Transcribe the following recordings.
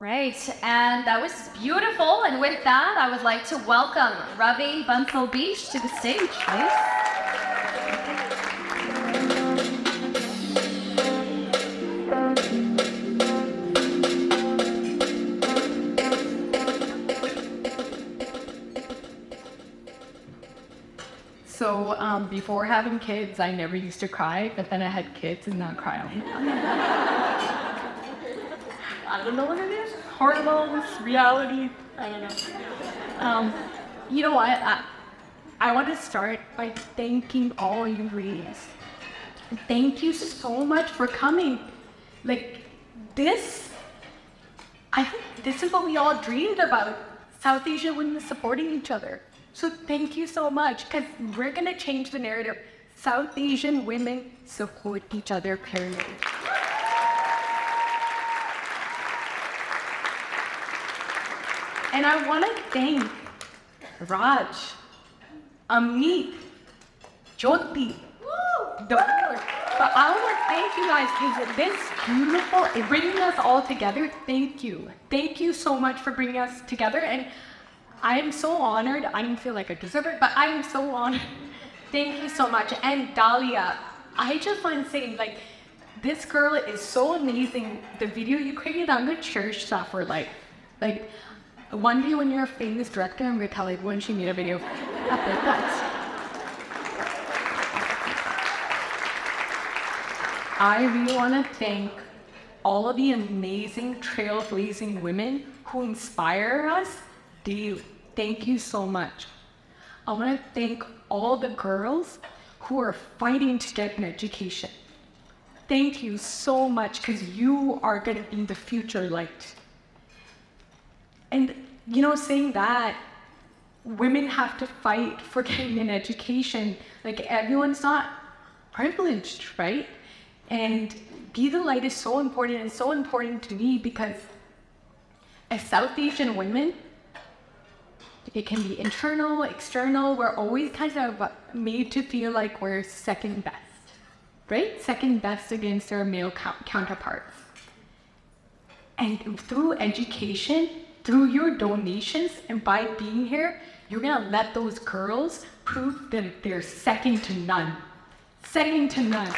Right, and that was beautiful. And with that, I would like to welcome Ravi Bansal Beach to the stage, please. So before having kids, I never used to cry, but then I had kids and now I cry all the time. I don't know what it is. Hormones, reality, I don't know. You know what? I want to start by thanking all you ladies. Thank you so much for coming. Like this, I think this is what we all dreamed about. South Asian women supporting each other. So thank you so much, because we're going to change the narrative. South Asian women support each other, period. And I want to thank Raj, Amit, Jyoti, the board. But I want to thank you guys, because this beautiful, bringing us all together, thank you. Thank you so much for bringing us together. And I am so honored. I don't feel like I deserve it, but I am so honored. Thank you so much. And Dahlia, I just want to say, like, this girl is so amazing. The video you created on the church stuff were like, one day when you're a famous director, I'm going to tell everyone she made a video about that. I really want to thank all of the amazing trailblazing women who inspire us daily. Thank you so much. I want to thank all the girls who are fighting to get an education. Thank you so much, because you are going to be the future light. And, you know, saying that, women have to fight for getting an education. Like, everyone's not privileged, right? And be the light is so important, and so important to me, because as South Asian women, it can be internal, external. We're always kind of made to feel like we're second best, right? Second best against our male counterparts. And through education, through your donations, and by being here, you're gonna let those girls prove that they're second to none. Second to none.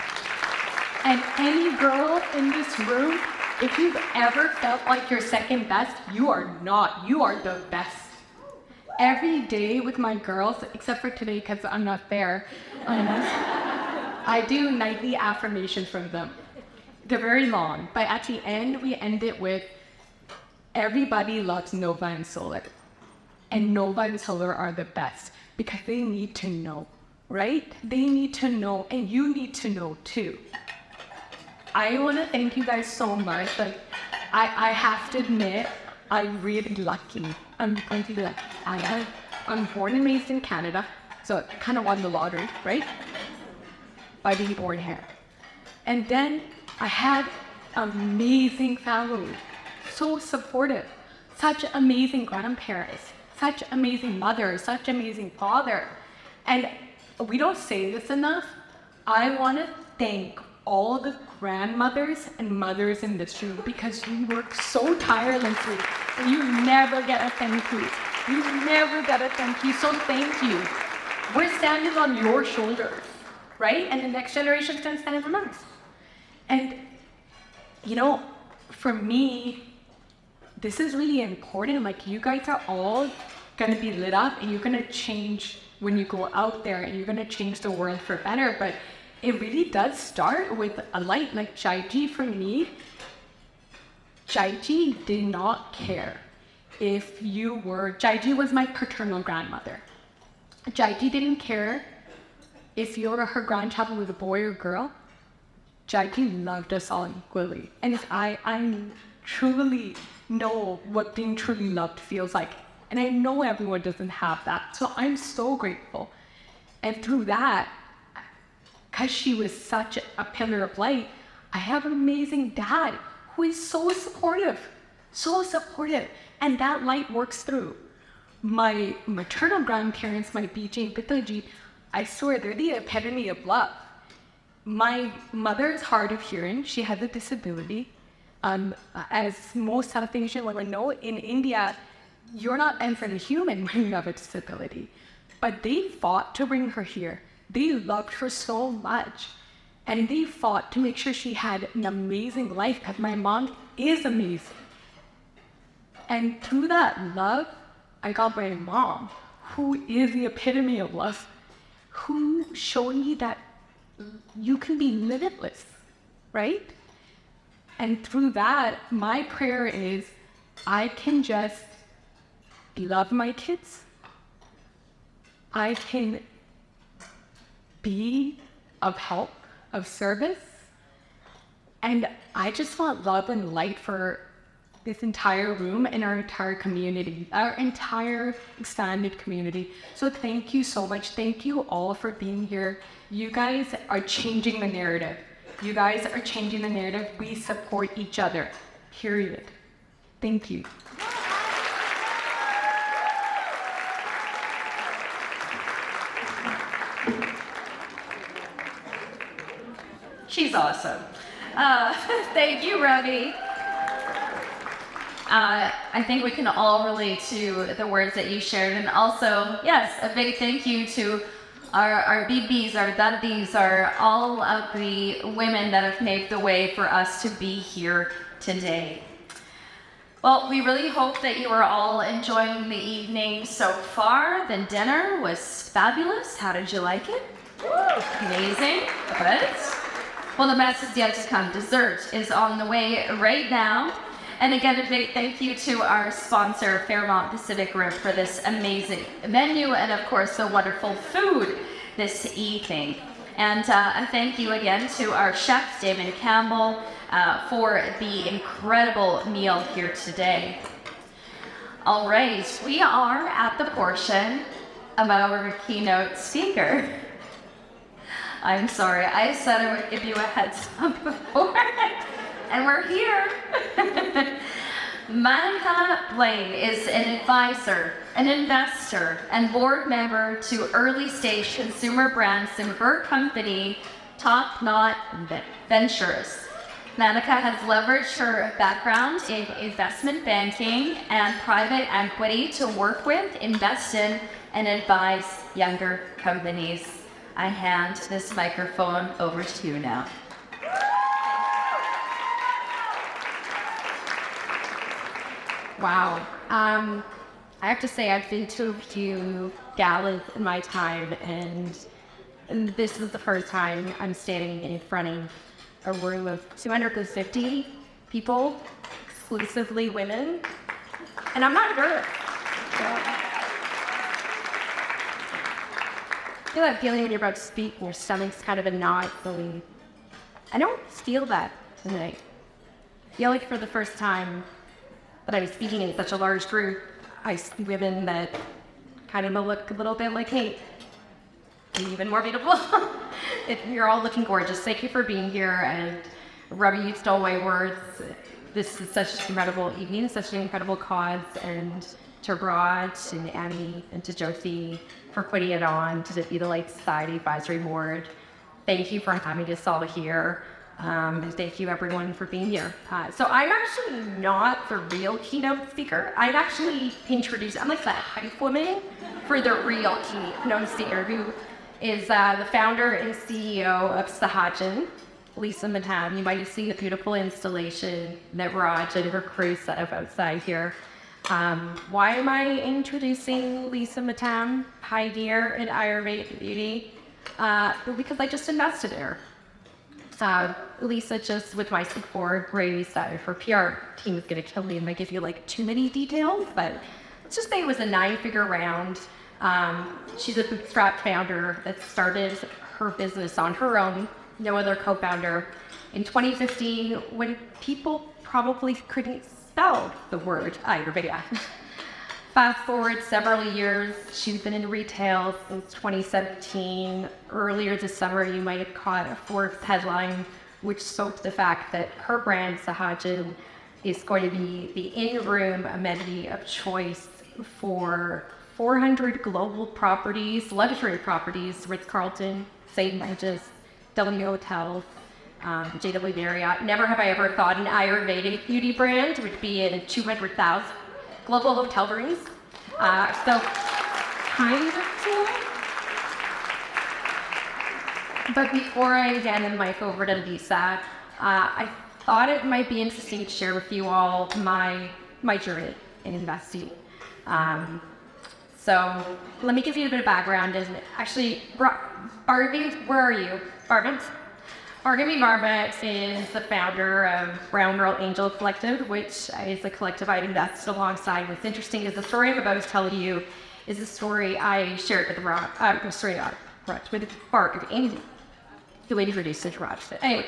And any girl in this room, if you've ever felt like you're second best, you are not. You are the best. Every day with my girls, except for today because I'm not there, I do nightly affirmations from them. They're very long, but at the end, we end it with, everybody loves Nova and Solar. And Nova and Solar are the best, because they need to know, right? They need to know, and you need to know too. I want to thank you guys so much. Like, I have to admit, I'm really lucky. I'm going to be lucky. I'm born and raised in Canada, so I kind of won the lottery, right? By being born here. And then I had amazing family, so supportive, such amazing grandparents, such amazing mothers, such amazing father. And we don't say this enough. I want to thank all the grandmothers and mothers in this room, because you work so tirelessly and you never get a thank you. You never get a thank you, so thank you. We're standing on your shoulders, right? And the next generation's gonna stand on us. And, you know, for me, this is really important. Like, you guys are all gonna be lit up, and you're gonna change when you go out there, and you're gonna change the world for better. But it really does start with a light. Like Jaiji, for me, Jaiji did not care if you were, Jaiji was my paternal grandmother. Jaiji didn't care if her grandchild was a boy or girl. Jaiji loved us all equally. And I truly know what being truly loved feels like. And I know everyone doesn't have that. So I'm so grateful. And through that, because she was such a pillar of light, I have an amazing dad who is so supportive. And that light works through. My maternal grandparents, my BJ and Pitaji, I swear they're the epitome of love. My mother is hard of hearing. She has a disability. As most South Asian women know, in India, you're not infant human when you have a disability. But they fought to bring her here. They loved her so much. And they fought to make sure she had an amazing life, because my mom is amazing. And through that love, I got my mom, who is the epitome of love, who showed me that you can be limitless, right? And through that, my prayer is I can just love my kids. I can be of help, of service. And I just want love and light for this entire room and our entire community, our entire expanded community. So thank you so much. Thank you all for being here. You guys are changing the narrative. You guys are changing the narrative. We support each other, period. Thank you. She's awesome. Thank you, Ravi. I think we can all relate to the words that you shared. And also, yes, a big thank you to our BBs, our daddies, all of the women that have paved the way for us to be here today. Well, we really hope that you are all enjoying the evening so far. The dinner was fabulous. How did you like it? Amazing. Good. Well, the best is yet to come. Dessert is on the way right now. And again, a big thank you to our sponsor, Fairmont Pacific Group, for this amazing menu and, of course, the wonderful food this evening. And a thank you again to our chef, Damon Campbell, for the incredible meal here today. All right, we are at the portion of our keynote speaker. I'm sorry, I said I would give you a heads up before. And we're here. Monica Blaine is an advisor, an investor, and board member to early stage consumer brands in her company, Top Knot Ventures. Monica has leveraged her background in investment banking and private equity to work with, invest in, and advise younger companies. I hand this microphone over to you now. Wow. I have to say I've been to a few galas in my time, and this is the first time I'm standing in front of a room of 250 people, exclusively women, and I'm not nervous. I feel that feeling when you're about to speak and your stomach's kind of a knot, feeling. I don't feel that tonight. I feel like for the first time that I'm speaking in such a large group, I see women that kind of look a little bit like, hey, even more beautiful. You're all looking gorgeous. Thank you for being here. And Ravi, you stole my words. This is such an incredible evening, such an incredible cause. And to Raj and Annie and to Josie for putting it on, to the Be the Light Society Advisory Board. Thank you for having us all here. And thank you everyone for being here. So I'm actually not the real keynote speaker. I'm actually introduced, I'm like the hype woman for the real keynote speaker, who is the founder and CEO of Sahajan, Lisa Matam. You might see a beautiful installation that Raj and her crew set up outside here. Why am I introducing Lisa Matam, pioneer in Ayurveda beauty? Because I just invested in her. Lisa, just with my support, raised her PR team is going to kill me if I give you like too many details, but let's just say it was a 9-figure round. She's a bootstrap founder that started her business on her own, no other co-founder, in 2015 when people probably couldn't spell the word Ayurveda. Fast forward several years, she's been in retail since 2017. Earlier this summer, you might have caught a Forbes headline which spoke to the fact that her brand, Sahajan, is going to be the in-room amenity of choice for 400 global properties, luxury properties, Ritz-Carlton, St. Regis, W Hotels, JW Marriott. Never have I ever thought an Ayurvedic beauty brand would be in 200,000 global hotel rooms. So kind of cool. But before I hand the mic over to Lisa, I thought it might be interesting to share with you all my journey in investing. So let me give you a bit of background. And actually, Barbie, where are you? Barbie? Barbie is the founder of Brown Girl Angel Collective, which is a collective I invested alongside. What's interesting is the story I'm about to tell you is a story I shared with with Barbie, the lady who produced it, Raj. Anyway,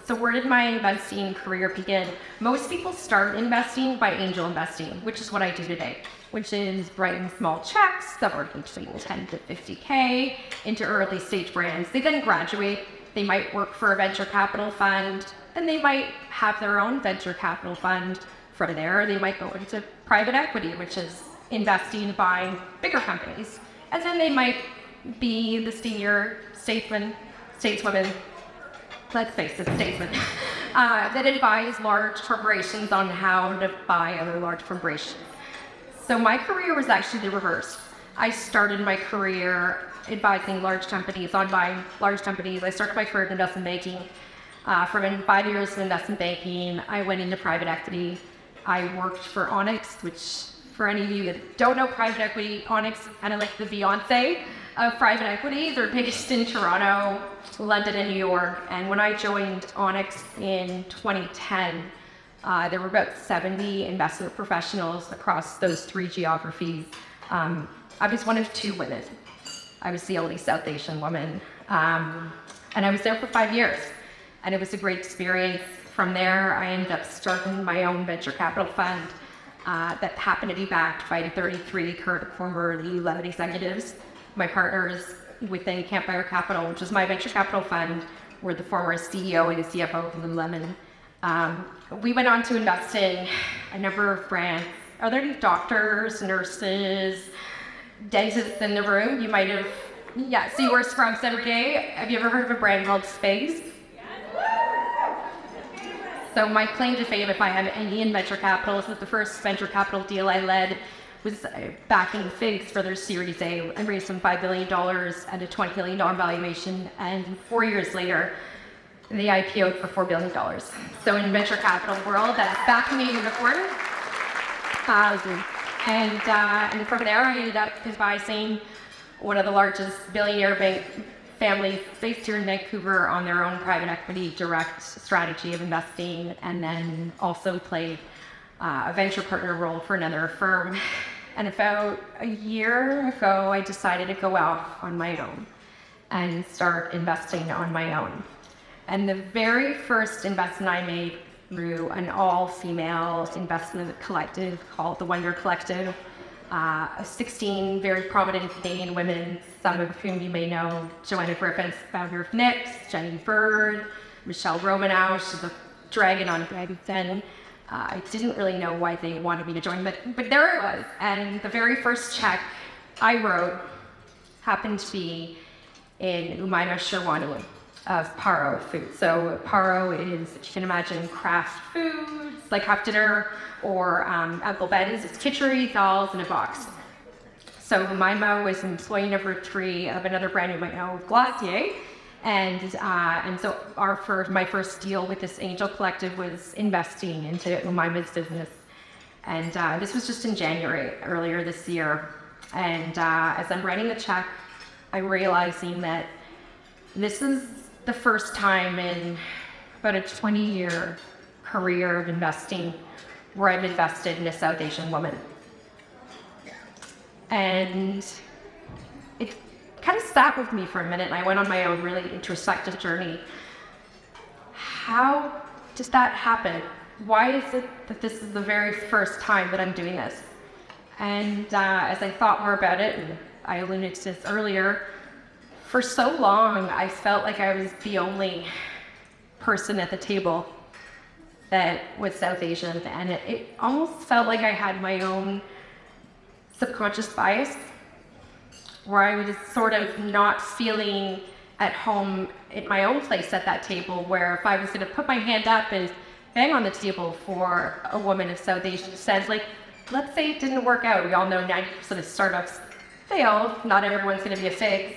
so where did my investing career begin? Most people start investing by angel investing, which is what I do today, which is writing small checks that were between 10 to 50K into early stage brands. They then graduate. They might work for a venture capital fund, and they might have their own venture capital fund. From there, they might go into private equity, which is investing by bigger companies. And then they might be the senior stateswomen, let's face it, statesmen, that advise large corporations on how to buy other large corporations. So my career was actually the reverse. I started my career advising large companies on buying large companies. I started my career in investment banking. From 5 years in investment banking, I went into private equity. I worked for Onyx, which for any of you that don't know private equity, Onyx is kind of like the Beyonce of private equity. They're based in Toronto, London, and New York. And when I joined Onyx in 2010, there were about 70 investment professionals across those three geographies. I was one of two women. I was the only South Asian woman. And I was there for 5 years. And it was a great experience. From there, I ended up starting my own venture capital fund that happened to be backed by 33 current and former Lululemon executives. My partners within Campfire Capital, which is my venture capital fund, were the former CEO and the CFO of Lululemon. We went on to invest in a number of brands. Are there any doctors, nurses, dentists in the room? You might have, yeah, so you wear scrubs every day. Have you ever heard of a brand called Space? So my claim to fame, if I have any in venture capital, is that the first venture capital deal I led was backing Figs for their Series A and raised them $5 billion at a $20 billion valuation. And 4 years later, they IPO'd for $4 billion. So in venture capital world, that's backing a unicorn. And from there, I ended up advising one of the largest billionaire bank families based here in Vancouver on their own private equity direct strategy of investing, and then also played a venture partner role for another firm. And about a year ago, I decided to go out on my own and start investing on my own. And the very first investment I made through an all-female investment collective called the Wonder Collective, 16 very prominent Canadian women, some of whom you may know: Joanna Griffiths, founder of Nix, Jenny Bird, Michelle Romanow, she's a dragon on Dragon's Den. I didn't really know why they wanted me to join, but there it was. And the very first check I wrote happened to be in Umaima Sherwani of Paro Foods. So Paro is, if you can imagine, craft foods like Hot Dinner or emboldens. It's kitchery, dolls in a box. So Umaima was employee number 3 of another brand you might know, Glossier. And so my first deal with this angel collective was investing into Umaima's business. And this was just in January, earlier this year. And as I'm writing the check, I'm realizing that this is the first time in about a 20-year career of investing where I've invested in a South Asian woman. And it kind of sat with me for a minute, and I went on my own really introspective journey. How does that happen? Why is it that this is the very first time that I'm doing this? And as I thought more about it, and I alluded to this earlier, for so long I felt like I was the only person at the table that was South Asian, and it almost felt like I had my own subconscious bias, where I was sort of not feeling at home at my own place at that table, where if I was going to put my hand up and bang on the table for a woman of South Asian descent, like, let's say it didn't work out. We all know 90% of startups fail. Not everyone's going to be a fig.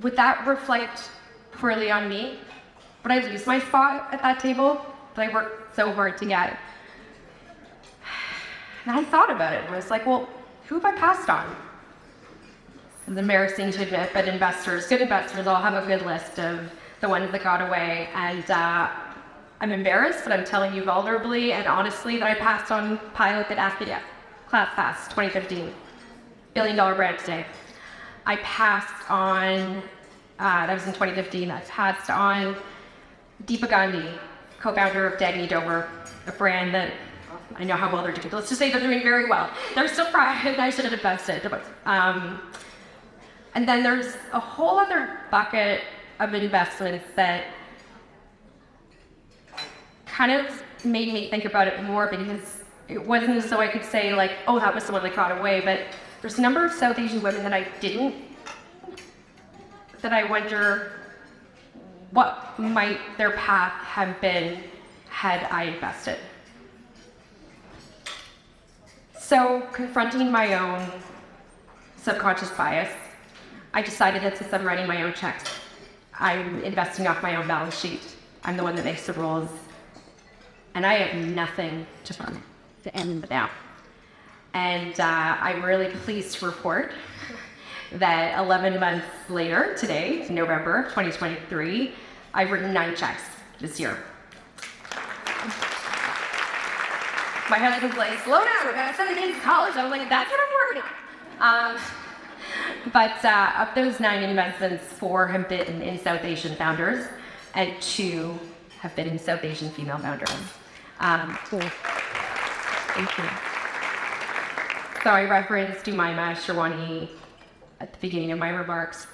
Would that reflect poorly on me? Would I lose my spot at that table that I worked so hard to get? And I thought about it. I was like, well, who have I passed on? It's embarrassing to admit, but good investors all have a good list of the ones that got away. And I'm embarrassed, but I'm telling you vulnerably and honestly that I passed on Pilot that asked me to ClassPass 2015, $1 billion brand today. I passed on, that was in 2015, I passed on Deepa Gandhi, co-founder of Dagny Dover, a brand that I know how well they're doing. Let's just say they're doing very well. They're still private, I should have invested. And then there's a whole other bucket of investments that kind of made me think about it more, because it wasn't as though I could say like, oh, that was the one that got away, but there's a number of South Asian women that I didn't, that I wonder what might their path have been had I invested. So, confronting my own subconscious bias, I decided that since I'm writing my own checks, I'm investing off my own balance sheet. I'm the one that makes the rules. And I have nothing to fund to end now. And I'm really pleased to report that 11 months later, today, November 2023, I've written 9 checks this year. My husband's like, slow down, we're gonna send the kids to college. I was like, that's what I'm working on. But of those 9 investments, 4 have been in South Asian founders, and 2 have been in South Asian female founders. Cool. Thank you. So I referenced Umaima Sherwani at the beginning of my remarks.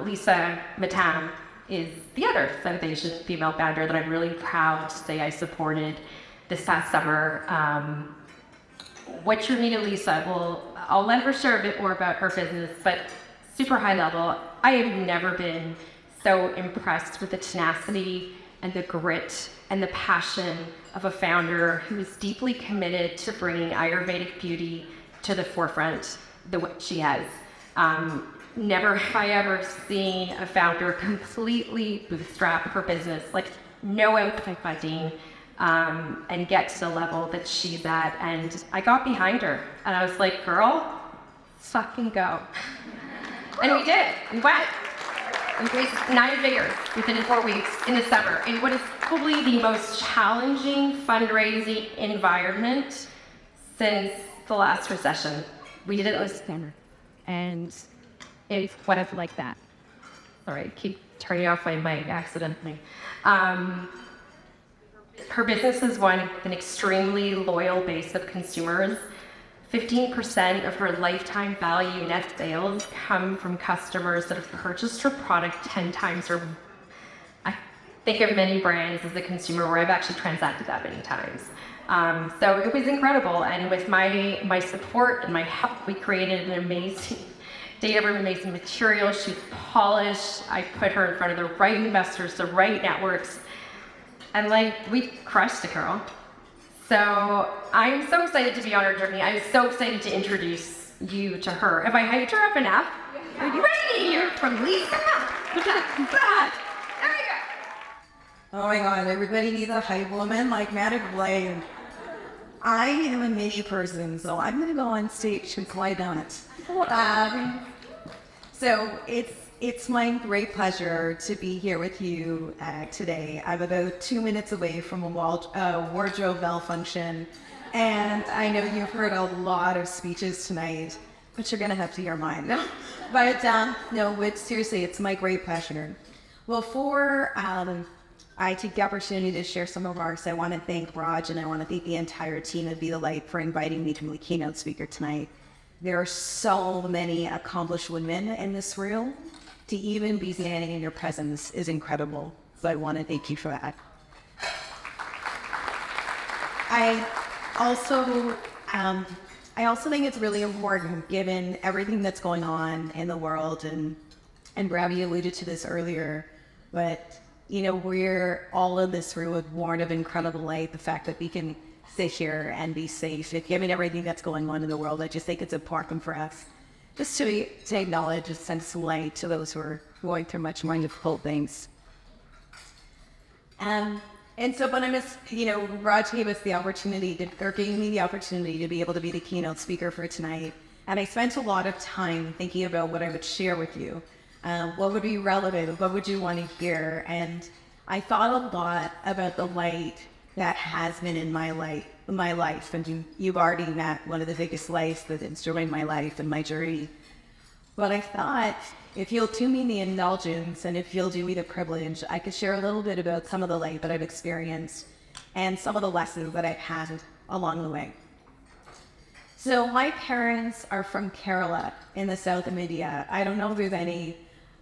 Lisa Matam is the other South Asian female founder that I'm really proud to say I supported this past summer. What's your need of Lisa? Well, I'll let her share a bit more about her business, but super high level. I have never been so impressed with the tenacity and the grit and the passion of a founder who is deeply committed to bringing Ayurvedic beauty to the forefront the way she has. Never have I ever seen a founder completely bootstrap her business, like no outside funding, and get to the level that she's at. And I got behind her and I was like, girl, fucking go. And we did. We went. We raised 9 figures within 4 weeks in the summer in what is probably the most challenging fundraising environment since the last recession. We did it last summer, and it went like that. Sorry, I keep turning off my mic accidentally. Her business has won an extremely loyal base of consumers. 15% of her lifetime value net sales come from customers that have purchased her product 10 times or more. I think of many brands as a consumer where I've actually transacted that many times. So it was incredible. And with my support and my help, we created an amazing data room, amazing material. She's polished. I put her in front of the right investors, the right networks. And like, we crushed it, girl. So I'm so excited to be on her journey. I'm so excited to introduce you to her. Have I hyped her up enough? Are you ready to hear from Lisa? There we go. Oh my God, everybody needs a hype woman like Maddie Blade. I am a mini person, so I'm gonna go on stage and fly donuts. So it's my great pleasure to be here with you today. I'm about 2 minutes away from a wardrobe malfunction, and I know you've heard a lot of speeches tonight, but you're gonna have to hear mine. But seriously, it's my great pleasure. Before I take the opportunity to share some of ours, I want to thank Raj and I want to thank the entire team at Be the Light for inviting me to be the keynote speaker tonight. There are so many accomplished women in this room. To even be standing in your presence is incredible. So I want to thank you for that. I also think it's really important, given everything that's going on in the world and And Ravi alluded to this earlier, but we're all in this room born of incredible light. The fact that we can sit here and be safe, given everything that's going on in the world, I just think it's important for us just to acknowledge a sense of light to those who are going through much more difficult things. And so, but Raj gave me the opportunity to be able to be the keynote speaker for tonight. And I spent a lot of time thinking about what I would share with you. What would be relevant? What would you want to hear? And I thought a lot about the light that has been in my life. And you've already met one of the biggest lights that instrument my life and my journey. But I thought, if you'll do me the indulgence and if you'll do me the privilege, I could share a little bit about some of the light that I've experienced and some of the lessons that I've had along the way. So my parents are from Kerala in the south of India. I don't know if there's any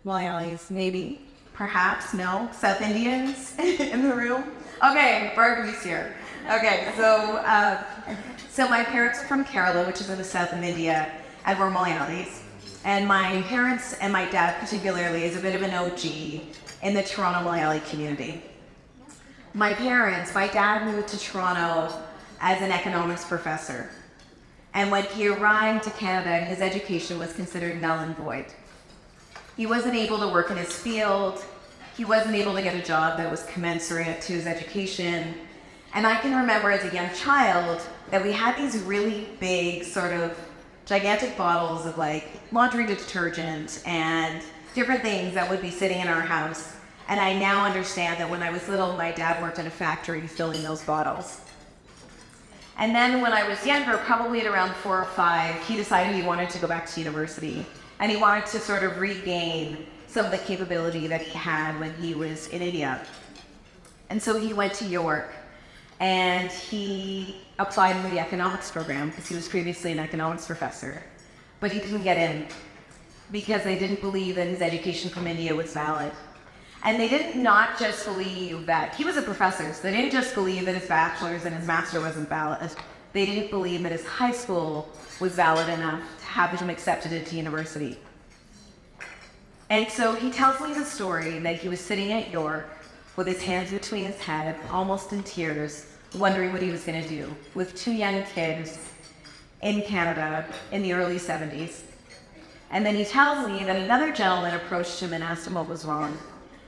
Malayalis, maybe, perhaps, no, South Indians in the room. Okay, Bargary's here. Okay, so my parents are from Kerala, which is in the south of India, and we're Malayalis. And my parents and my dad particularly is a bit of an OG in the Toronto Malayali community. My dad moved to Toronto as an economics professor. And when he arrived to Canada, his education was considered null and void. He wasn't able to work in his field. He wasn't able to get a job that was commensurate to his education. And I can remember as a young child that we had these really big sort of gigantic bottles of like laundry detergent and different things that would be sitting in our house. And I now understand that when I was little, my dad worked in a factory filling those bottles. And then when I was younger, probably at around 4 or 5, he decided he wanted to go back to university. And he wanted to sort of regain some of the capability that he had when he was in India. And so he went to York and he applied for the economics program because he was previously an economics professor. But he didn't get in because they didn't believe that his education from India was valid. And they did not just believe that he was a professor, so they didn't just believe that his bachelor's and his master wasn't valid. They didn't believe that his high school was valid enough to have him accepted into university. And so he tells me the story that he was sitting at York with his hands between his head, almost in tears, wondering what he was going to do with 2 young kids in Canada in the early 70s. And then he tells me that another gentleman approached him and asked him what was wrong.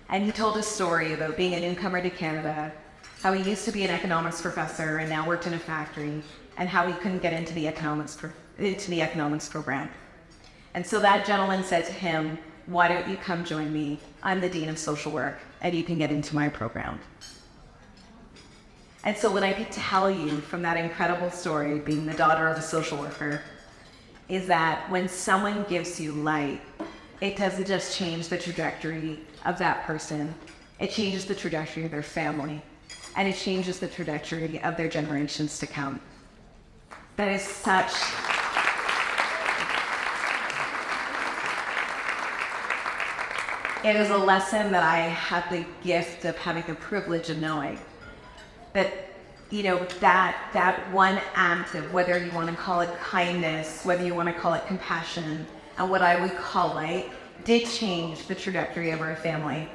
And he told a story about being a newcomer to Canada, how he used to be an economics professor and now worked in a factory, and how he couldn't get into the economics program. And so that gentleman said to him, "Why don't you come join me? I'm the Dean of Social Work, and you can get into my program." And so what I could tell you from that incredible story, being the daughter of a social worker, is that when someone gives you light, it doesn't just change the trajectory of that person. It changes the trajectory of their family, and it changes the trajectory of their generations to come. That is such... It is a lesson that I have the gift of having the privilege of knowing. That, that one act of whether you want to call it kindness, whether you want to call it compassion, and what I would call light, did change the trajectory of our family.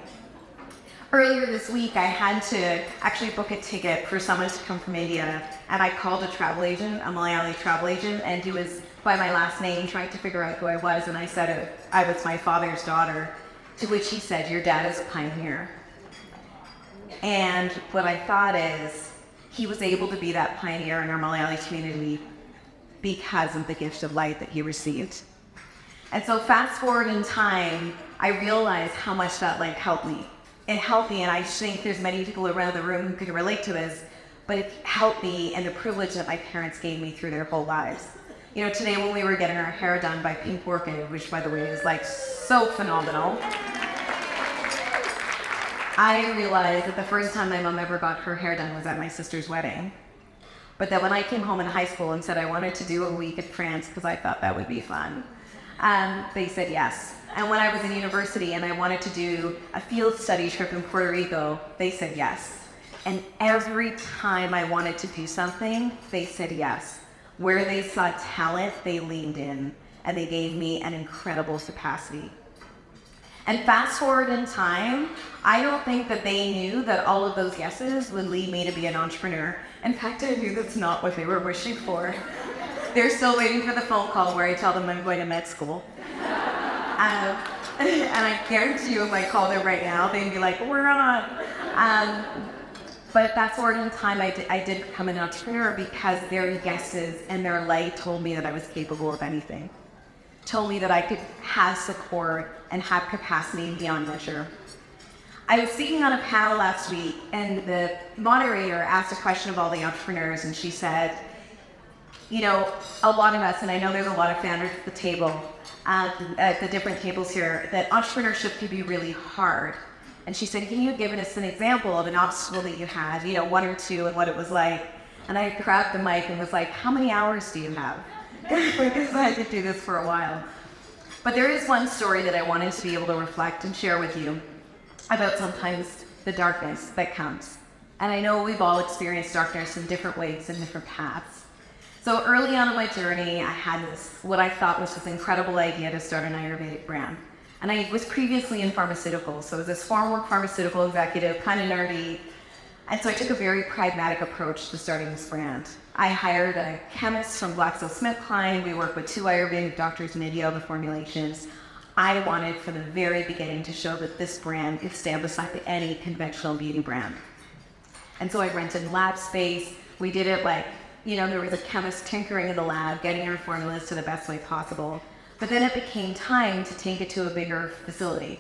Earlier this week, I had to actually book a ticket for someone to come from India, and I called a travel agent, a Malayali travel agent, and he was by my last name trying to figure out who I was, and I said I was my father's daughter, to which he said, "Your dad is a pioneer." And what I thought is, he was able to be that pioneer in our Malayali community because of the gift of light that he received. And so fast forward in time, I realized how much that light helped me. It helped me, and I think there's many people around the room who can relate to this, but it helped me in the privilege that my parents gave me through their whole lives. Today when we were getting our hair done by Pink Orchid, which by the way is like so phenomenal, I realized that the first time my mom ever got her hair done was at my sister's wedding. But that when I came home in high school and said I wanted to do a week in France because I thought that would be fun, they said yes. And when I was in university and I wanted to do a field study trip in Puerto Rico, they said yes. And every time I wanted to do something, they said yes. Where they saw talent, they leaned in, and they gave me an incredible capacity. And fast forward in time, I don't think that they knew that all of those yeses would lead me to be an entrepreneur. In fact, I knew that's not what they were wishing for. They're still waiting for the phone call where I tell them I'm going to med school. And I guarantee you if I call them right now, they'd be like, we're on. But fast forward in time, I did become an entrepreneur because their yeses and their light told me that I was capable of anything. Told me that I could have support and have capacity beyond measure. I was speaking on a panel last week, and the moderator asked a question of all the entrepreneurs, and she said, you know, a lot of us, and I know there's a lot of founders at the table, at the different tables here, that entrepreneurship can be really hard. And she said, can you give us an example of an obstacle that you had, you know, one or two, and what it was like? And I grabbed the mic and was like, how many hours do you have? Because I had to do this for a while. But there is one story that I wanted to be able to reflect and share with you about sometimes the darkness that comes. And I know we've all experienced darkness in different ways and different paths. So early on in my journey, I had this, what I thought was this incredible idea to start an Ayurvedic brand. And I was previously in pharmaceuticals, so I was this former pharmaceutical executive, kind of nerdy. And so I took a very pragmatic approach to starting this brand. I hired a chemist from GlaxoSmithKline. We worked with 2 Ayurvedic doctors in India on the formulations. I wanted from the very beginning to show that this brand could stand beside any conventional beauty brand. And so I rented lab space. We did it like, you know, there was a chemist tinkering in the lab, getting our formulas to the best way possible. But then it became time to take it to a bigger facility.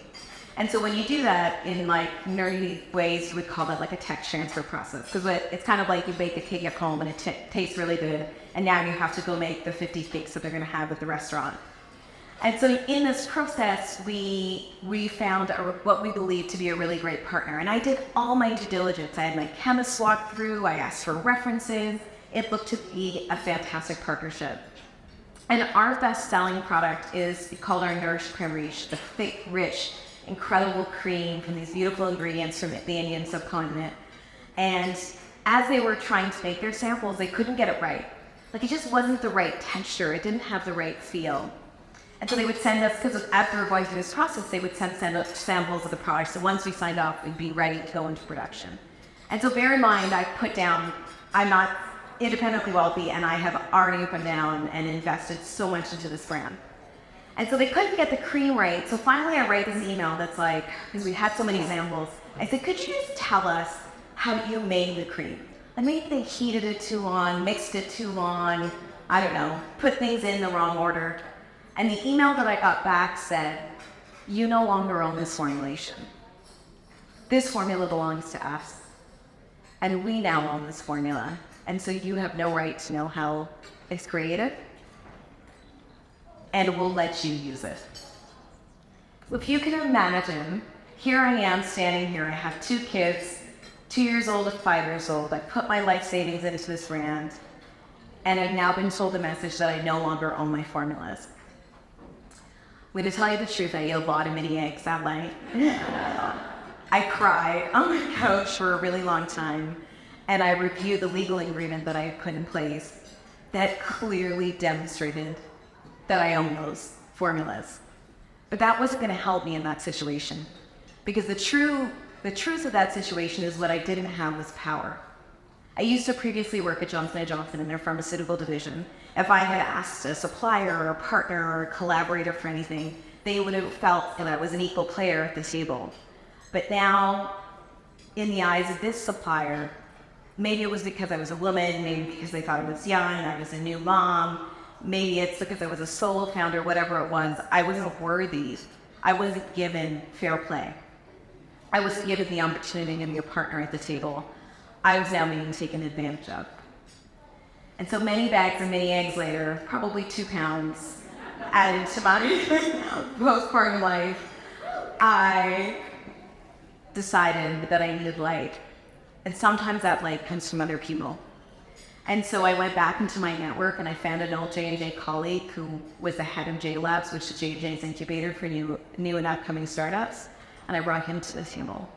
And so when you do that in like nerdy ways, you would call that like a tech transfer process. Because it's kind of like you bake a cake at home and it tastes really good. And now you have to go make the 50 cakes that they're going to have at the restaurant. And so in this process, we found what we believed to be a really great partner. And I did all my due diligence. I had my chemist walk through. I asked for references. It looked to be a fantastic partnership. And our best-selling product is called our Nourish Creme Riche, the thick, rich, incredible cream from these beautiful ingredients from the Indian subcontinent. And as they were trying to make their samples, they couldn't get it right. Like, it just wasn't the right texture. It didn't have the right feel. And so they would send us, because after going through this process, they would send us samples of the product. So once we signed off, we'd be ready to go into production. And so bear in mind, I put down, I'm not independently wealthy, and I have already put down and invested so much into this brand. And so they couldn't get the cream right. So finally I write this email that's like, because we had so many examples, I said, could you just tell us how you made the cream? And maybe they heated it too long, mixed it too long, I don't know, put things in the wrong order. And the email that I got back said, you no longer own this formulation. This formula belongs to us. And we now own this formula. And so you have no right to know how it's created. And we'll let you use it. If you can imagine, here I am standing here. I have 2 kids, 2 years old and 5 years old. I put my life savings into this brand. And I've now been told the message that I no longer own my formulas. Well, to tell you the truth, I ate a lot of mini eggs that night. I cried on my couch for a really long time, and I reviewed the legal agreement that I had put in place that clearly demonstrated that I own those formulas. But that wasn't going to help me in that situation, because the truth of that situation is what I didn't have was power. I used to previously work at Johnson & Johnson in their pharmaceutical division. If I had asked a supplier or a partner or a collaborator for anything, they would have felt that I was an equal player at the table. But now, in the eyes of this supplier, maybe it was because I was a woman, maybe because they thought I was young, I was a new mom, maybe it's because I was a solo founder, whatever it was, I wasn't worthy. I wasn't given fair play. I was given the opportunity to be a partner at the table. I was now being taken advantage of. And so many bags of mini eggs later, probably 2 pounds added to my postpartum life, I decided that I needed light. And sometimes that light comes from other people. And so I went back into my network and I found an old J&J colleague who was the head of J Labs, which is J&J's incubator for new and upcoming startups. And I brought him to the table.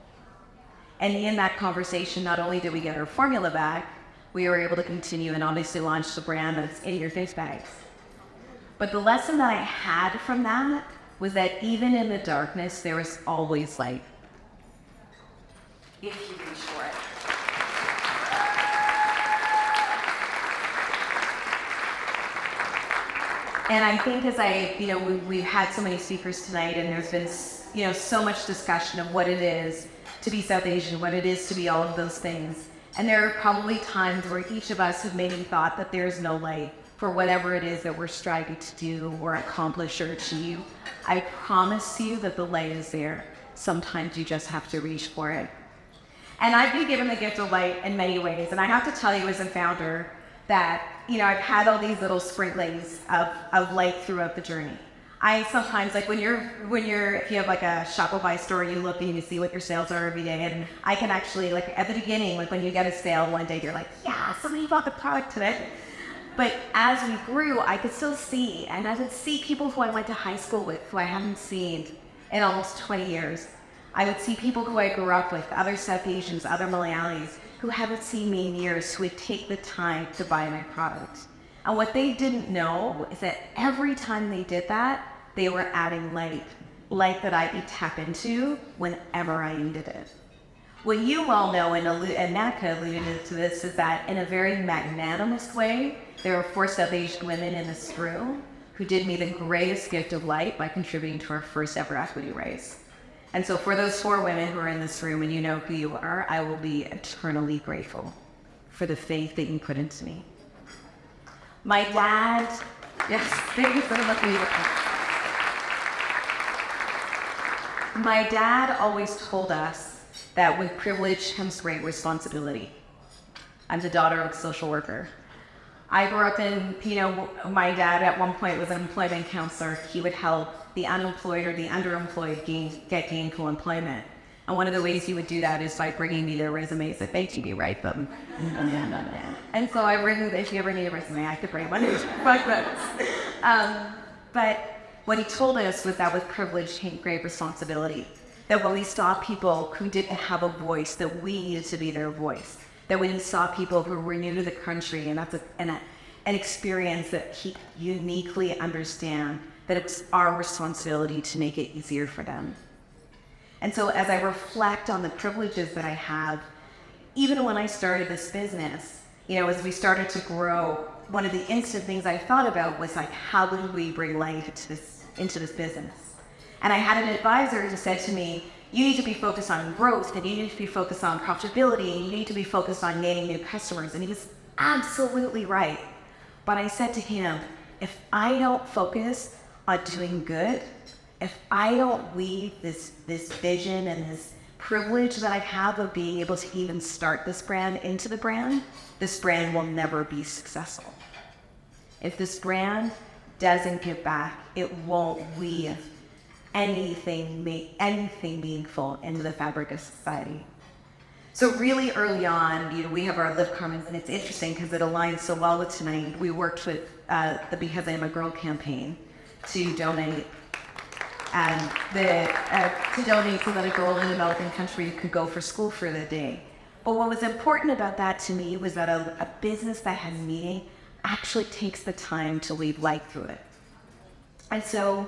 And in that conversation, not only did we get our formula back, we were able to continue and obviously launch the brand that's in your face bags. But the lesson that I had from that was that even in the darkness, there was always light. If you reach for it. And I think we've had so many speakers tonight, and there's been, so much discussion of what it is to be South Asian, what it is to be all of those things. And there are probably times where each of us have maybe thought that there's no light for whatever it is that we're striving to do or accomplish or achieve. I promise you that the light is there. Sometimes you just have to reach for it. And I've been given the gift of light in many ways. And I have to tell you as a founder that, I've had all these little sprinklings of light throughout the journey. I sometimes, like if you have like a Shopify store, you look and you see what your sales are every day. And I can actually, like at the beginning, like when you get a sale one day, you're like, yeah, somebody bought the product today. But as we grew, I could still see, and I would see people who I went to high school with, who I haven't seen in almost 20 years. I would see people who I grew up with, other South Asians, other Malayalis, who haven't seen me in years, who would take the time to buy my product. And what they didn't know is that every time they did that, they were adding light that I could tap into whenever I needed it. What you all know, and Naka alluded to this, is that in a very magnanimous way, there are 4 South Asian women in this room who did me the greatest gift of light by contributing to our first ever equity raise. And so for those 4 women who are in this room and you know who you are, I will be eternally grateful for the faith that you put into me. My dad, yes, thank you for looking at my dad always told us that with privilege comes great responsibility. I'm the daughter of a social worker. I grew up in, my dad at one point was an employment counselor. He would help the unemployed or the underemployed get gainful employment. And one of the ways he would do that is by bringing me their resumes. That thank you, write them. And so if you ever need a resume, I could bring one. But what he told us was that with privilege came great responsibility. That when we saw people who didn't have a voice, that we needed to be their voice. That when we saw people who were new to the country, and that's an experience that he uniquely understand, that it's our responsibility to make it easier for them. And so as I reflect on the privileges that I have, even when I started this business, as we started to grow, one of the instant things I thought about was like, how would we bring light into this business? And I had an advisor who said to me, you need to be focused on growth, and you need to be focused on profitability, and you need to be focused on gaining new customers. And he was absolutely right. But I said to him, if I don't focus on doing good, if I don't weave this vision and this privilege that I have of being able to even start this brand into the brand, this brand will never be successful. If this brand doesn't give back, it won't weave anything meaningful into the fabric of society. So really early on, we have our Live Carmen's, and it's interesting because it aligns so well with tonight. We worked with the Because I Am a Girl campaign to donate so that a girl in a developing country could go for school for the day. But what was important about that to me was that a business that has meaning actually takes the time to leave light through it. And so,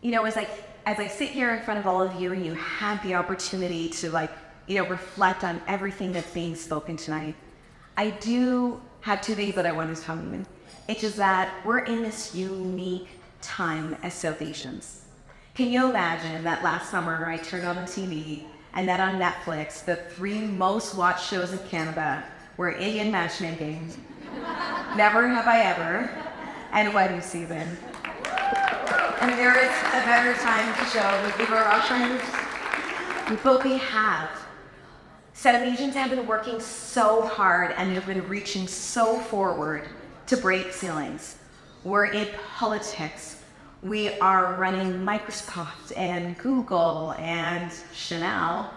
as I sit here in front of all of you and you have the opportunity to reflect on everything that's being spoken tonight, I do have 2 things that I want to tell you. It's just that we're in this unique time as South Asians. Can you imagine that last summer I turned on the TV and that on Netflix, the 3 most watched shows in Canada were Indian Matchmaking, Never Have I Ever, and Wedding Season. And there is a better time to show that we were all friends. But we have. South Asians have been working so hard and have been reaching so forward to break ceilings. We're in politics. We are running Microsoft and Google and Chanel,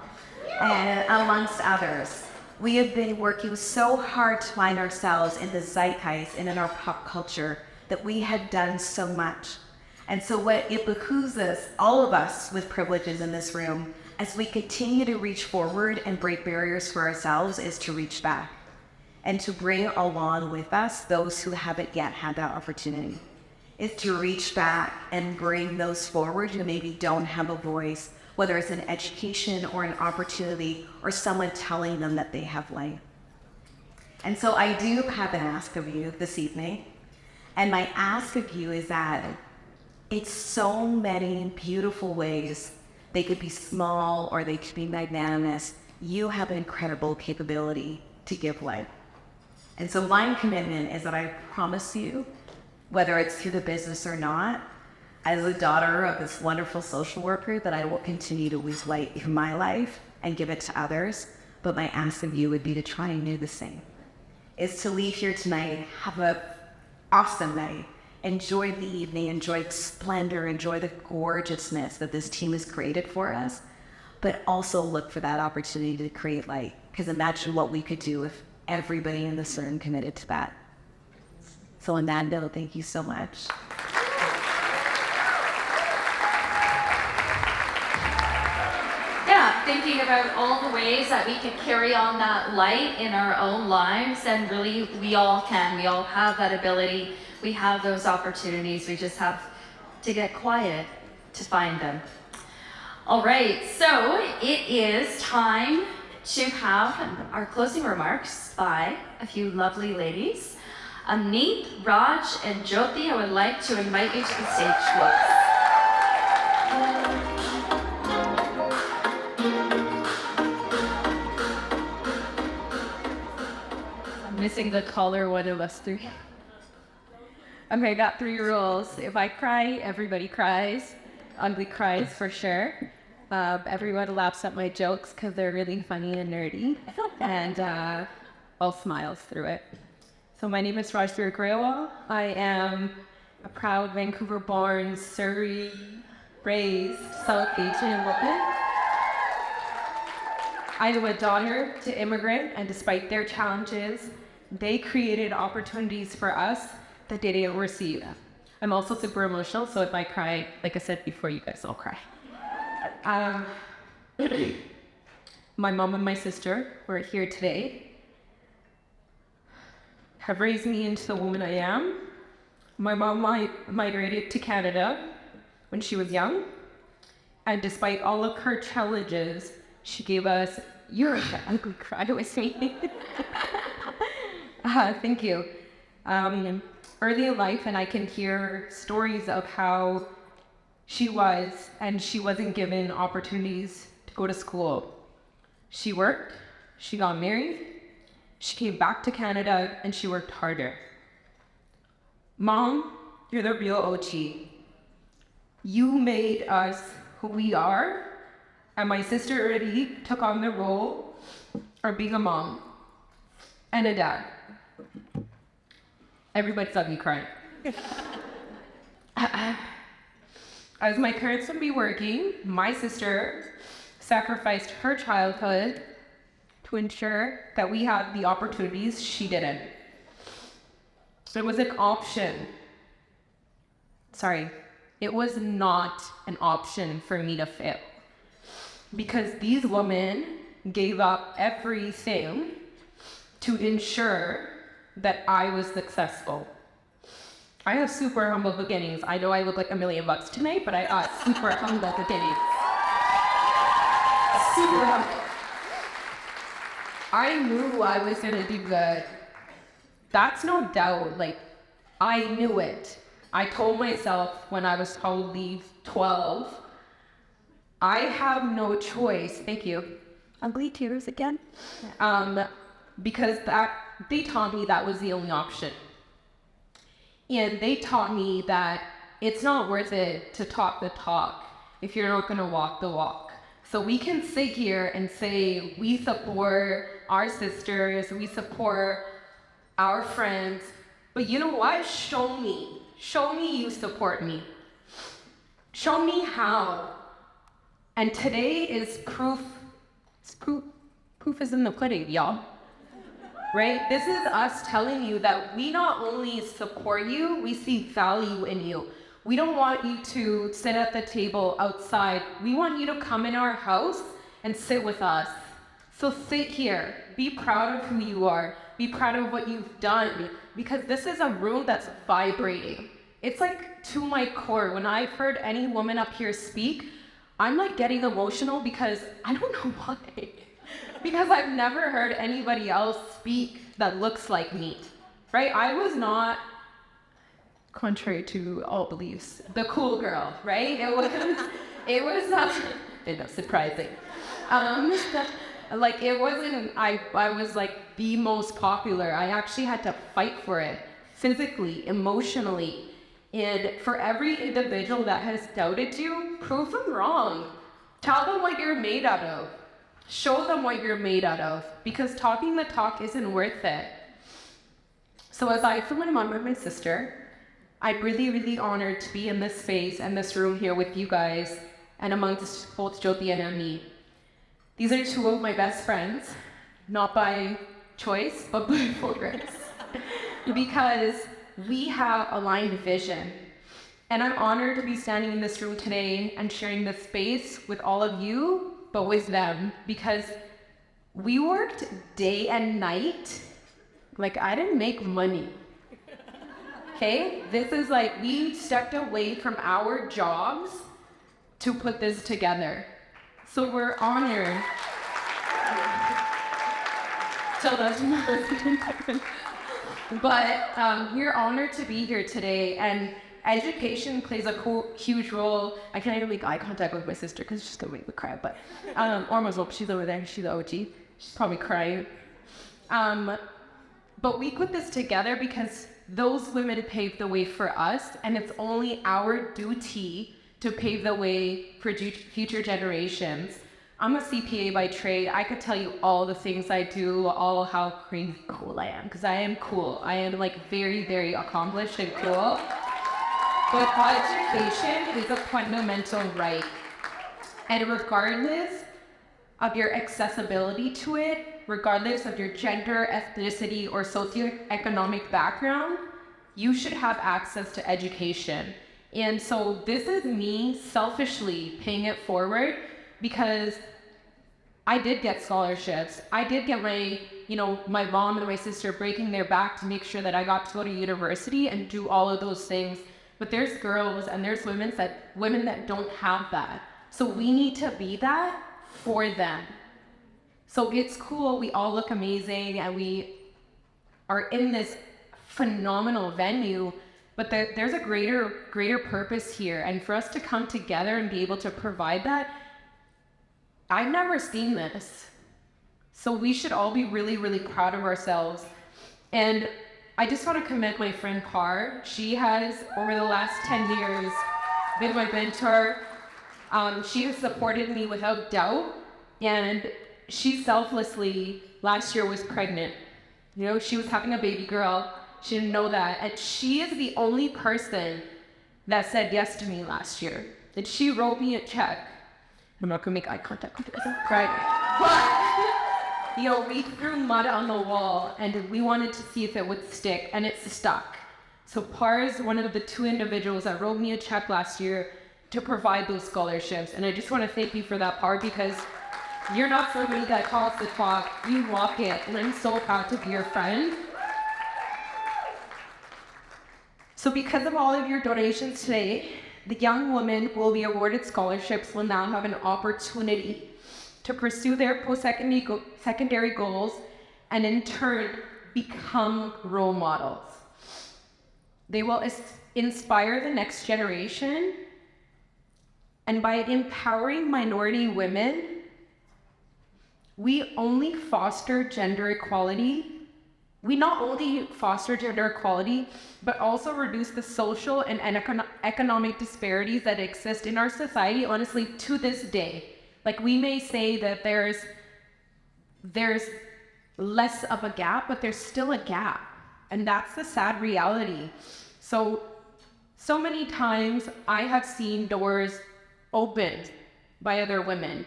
and amongst others. We have been working so hard to find ourselves in the zeitgeist and in our pop culture that we have done so much. And so what it behooves us, all of us with privileges in this room, as we continue to reach forward and break barriers for ourselves, is to reach back and to bring along with us those who haven't yet had that opportunity. is to reach back and bring those forward who maybe don't have a voice, whether it's an education or an opportunity or someone telling them that they have light. And so I do have an ask of you this evening. And my ask of you is that it's so many beautiful ways. They could be small or they could be magnanimous. You have an incredible capability to give light. And so my commitment is that I promise you, whether it's through the business or not, as a daughter of this wonderful social worker, that I will continue to weave light in my life and give it to others. But my ask of you would be to try and do the same. Is to leave here tonight, have an awesome night, enjoy the evening, enjoy the splendor, enjoy the gorgeousness that this team has created for us, but also look for that opportunity to create light. Because imagine what we could do if everybody in this room committed to that. So on that note, thank you so much. Yeah, thinking about all the ways that we can carry on that light in our own lives, and really we all can. We all have that ability. We have those opportunities. We just have to get quiet to find them. All right, so it is time to have our closing remarks by a few lovely ladies. Amneet, Raj, and Jyoti, I would like to invite you to the stage, please. Missing the color one of us three. Okay, I got 3 rules. If I cry, everybody cries. Ugly cries for sure. Everyone laughs at my jokes because they're really funny and nerdy. And all smiles through it. So my name is Raj Grewal. I am a proud Vancouver-born, Surrey-raised South Asian woman. I am a daughter to immigrant, and despite their challenges, they created opportunities for us that they didn't receive. I'm also super emotional, so if I cry, like I said before, you guys all cry. My mom and my sister who are here today have raised me into the woman I am. My mom migrated to Canada when she was young, and despite all of her challenges, she gave us, you're an ugly cry with me. Thank you. Early in life, and I can hear stories of how she was, and she wasn't given opportunities to go to school. She worked, she got married, she came back to Canada, and she worked harder. Mom, you're the real OG. You made us who we are, and my sister already took on the role of being a mom and a dad. Everybody saw me crying. As my parents would be working, my sister sacrificed her childhood to ensure that we had the opportunities she didn't. So it was an option. Sorry, it was not an option for me to fail. Because these women gave up everything to ensure that I was successful. I have super humble beginnings. I know I look like $1 million tonight, but I got super humble beginnings. Super humble. I knew I was gonna do good. That's no doubt, like, I knew it. I told myself when I was probably 12, I have no choice. Thank you. Ugly tears again. Because they taught me that was the only option. And they taught me that it's not worth it to talk the talk if you're not gonna walk the walk. So we can sit here and say we support our sisters, we support our friends, but you know what? Show me you support me. Show me how. And today is proof. Proof is in the pudding, y'all. Right? This is us telling you that we not only support you, we see value in you. We don't want you to sit at the table outside. We want you to come in our house and sit with us. So sit here. Be proud of who you are. Be proud of what you've done. Because this is a room that's vibrating. It's like to my core. When I've heard any woman up here speak, I'm like getting emotional because I don't know why. Because I've never heard anybody else speak that looks like me, right? I was not, contrary to all beliefs, the cool girl, right? It was not, surprising. Like it wasn't, I was like the most popular. I actually had to fight for it physically, emotionally. And for every individual that has doubted you, prove them wrong. Tell them what you're made out of. Show them what you're made out of, because talking the talk isn't worth it. So aside from my mom and my sister, I'm really, really honored to be in this space and this room here with you guys and amongst both Jyoti and me. These are two of my best friends, not by choice, but by force, because we have aligned vision. And I'm honored to be standing in this room today and sharing this space with all of you, but with them, because we worked day and night. Like, I didn't make money. Okay? This is like, we stepped away from our jobs to put this together. So we're honored. So that's but we're honored to be here today, and education plays a huge role. I can't even make eye contact with my sister because she's gonna make me cry, but or my mom, she's over there, she's the OG. She's probably crying. But we put this together because those women paved the way for us, and it's only our duty to pave the way for future generations. I'm a CPA by trade. I could tell you all the things I do, all how crazy cool I am, because I am cool. I am like very, very accomplished and cool. But education is a fundamental right. And regardless of your accessibility to it, regardless of your gender, ethnicity, or socioeconomic background, you should have access to education. And so this is me selfishly paying it forward, because I did get scholarships. I did get my mom and my sister breaking their back to make sure that I got to go to university and do all of those things. But there's girls and there's women that don't have that. So we need to be that for them. So it's cool, we all look amazing and we are in this phenomenal venue, but there's a greater purpose here. And for us to come together and be able to provide that, I've never seen this. So we should all be really, really proud of ourselves. And I just want to commend my friend Par. She has, over the last 10 years, been my mentor. She has supported me without doubt. And she selflessly, last year, was pregnant. She was having a baby girl. She didn't know that. And she is the only person that said yes to me last year. That she wrote me a check. I'm not gonna make eye contact because I'm crying. But, we threw mud on the wall and we wanted to see if it would stick, and it stuck. So Par is one of the two individuals that wrote me a check last year to provide those scholarships. And I just want to thank you for that, Par, because you're not somebody that talks the talk, you walk it, and I'm so proud to be your friend. So because of all of your donations today, the young women who will be awarded scholarships will now have an opportunity to pursue their post-secondary goals and in turn become role models. They will inspire the next generation, and by empowering minority women, we only foster gender equality. We not only foster gender equality, but also reduce the social and economic disparities that exist in our society, honestly, to this day. Like, we may say that there's less of a gap, but there's still a gap. And that's the sad reality. So many times I have seen doors opened by other women,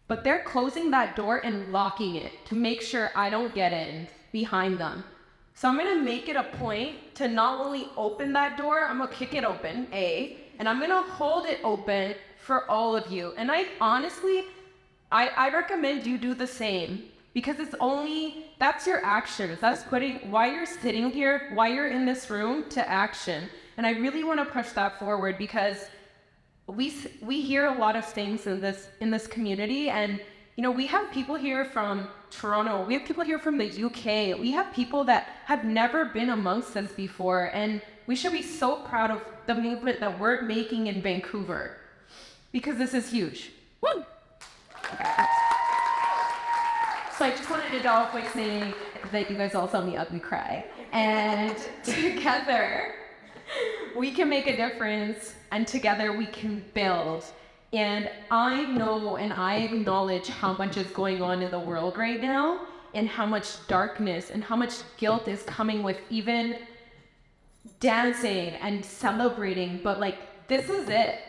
but they're closing that door and locking it to make sure I don't get in behind them. So I'm gonna make it a point to not only open that door, I'm gonna kick it open, and I'm gonna hold it open for all of you. And I honestly recommend you do the same, because that's your actions. That's putting why you're sitting here, why you're in this room, to action. And I really want to push that forward because we hear a lot of things in this community, and we have people here from Toronto, we have people here from the UK, we have people that have never been amongst us before, and we should be so proud of the movement that we're making in Vancouver, because this is huge. Woo! So I just wanted to go off by saying that you guys all saw me ugly cry, and together we can make a difference, and together we can build. And I know and I acknowledge how much is going on in the world right now, and how much darkness and how much guilt is coming with even dancing and celebrating. But this is it.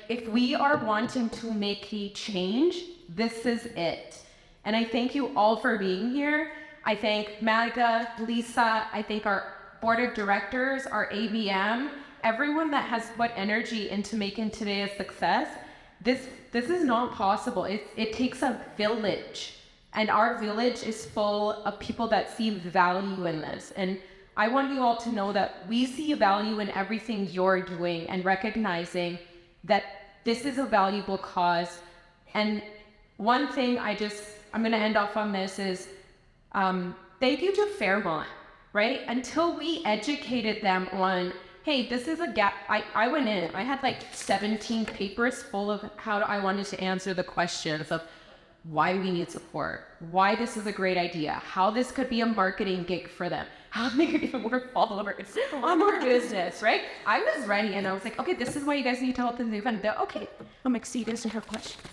If we are wanting to make a change, this is it. And I thank you all for being here. I thank Magda, Lisa, I thank our board of directors, our ABM, everyone that has put energy into making today a success. This is not possible. It takes a village, and our village is full of people that see value in this. And I want you all to know that we see value in everything you're doing, and recognizing that this is a valuable cause. And one thing I'm going to end off on this is, thank you to Fairmont, right? Until we educated them on, hey, this is a gap. I went in, I had 17 papers full of how I wanted to answer the questions of why we need support, why this is a great idea, how this could be a marketing gig for them, how they could get more followers on their business, right? I was ready, and I was like, okay, this is why you guys need to help in the event. They're, okay, I'm excited to have questions,